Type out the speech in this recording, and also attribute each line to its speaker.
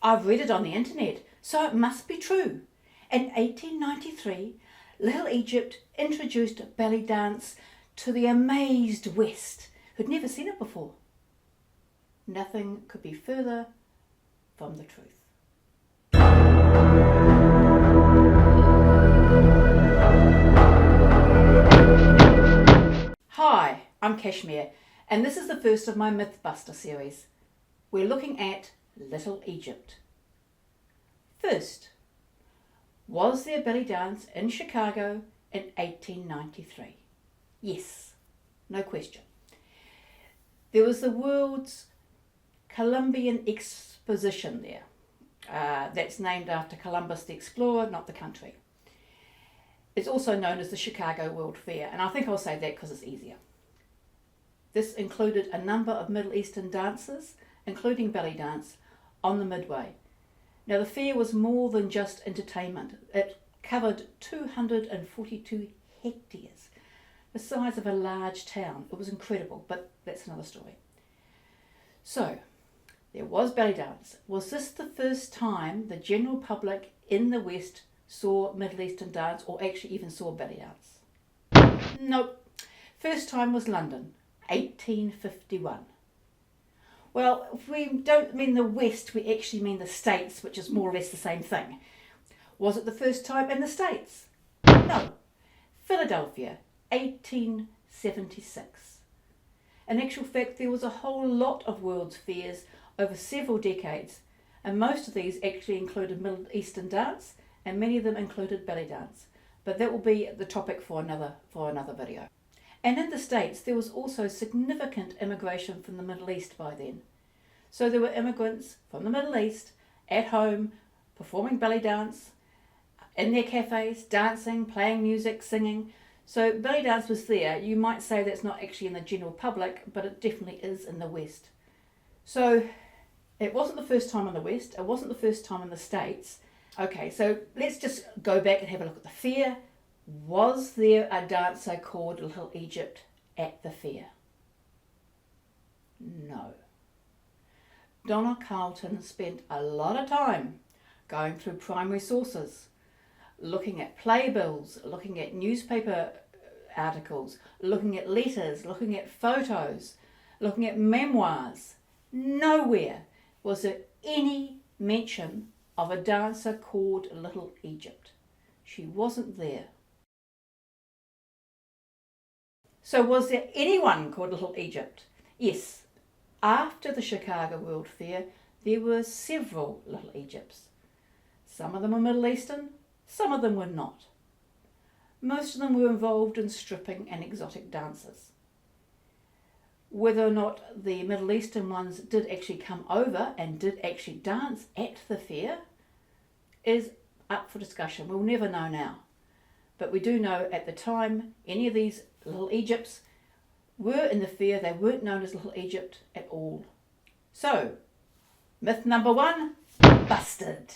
Speaker 1: I've read it on the internet, so it must be true. In 1893, Little Egypt introduced belly dance to the amazed West, who'd never seen it before. Nothing could be further from the truth. Hi, I'm Kashmir, and this is the first of my Mythbuster series. We're looking at Little Egypt. First, was there a belly dance in Chicago in 1893? Yes, no question. There was the World's Columbian Exposition there. That's named after Columbus the explorer, not the country. It's also known as the Chicago World Fair, and I think I'll say that because it's easier. This included a number of Middle Eastern dances, including belly dance, on the Midway. Now the fair was more than just entertainment. It covered 242 hectares, the size of a large town. It was incredible, but that's another story. So, there was belly dance. Was this the first time the general public in the West saw Middle Eastern dance, or actually even saw belly dance? Nope. First time was London, 1851. Well, if we don't mean the West, we actually mean the States, which is more or less the same thing. Was it the first time in the States? No. Philadelphia, 1876. In actual fact, there was a whole lot of World's Fairs over several decades, and most of these actually included Middle Eastern dance, and many of them included belly dance. But that will be the topic for another video. And in the States, there was also significant immigration from the Middle East by then. So there were immigrants from the Middle East at home performing belly dance, in their cafes, dancing, playing music, singing. So belly dance was there. You might say that's not actually in the general public, but it definitely is in the West. So it wasn't the first time in the West. It wasn't the first time in the States. Okay, so let's just go back and have a look at the fair. Was there a dancer called Little Egypt at the fair? No. Donna Carlton spent a lot of time going through primary sources, looking at playbills, looking at newspaper articles, looking at letters, looking at photos, looking at memoirs. Nowhere was there any mention of a dancer called Little Egypt. She wasn't there. So was there anyone called Little Egypt? Yes. After the Chicago World Fair, there were several Little Egypts. Some of them were Middle Eastern, some of them were not. Most of them were involved in stripping and exotic dances. Whether or not the Middle Eastern ones did actually come over and did actually dance at the fair is up for discussion. We'll never know now. But we do know at the time any of these Little Egypts were in the fair. They weren't known as Little Egypt at all. So, myth number 1, busted.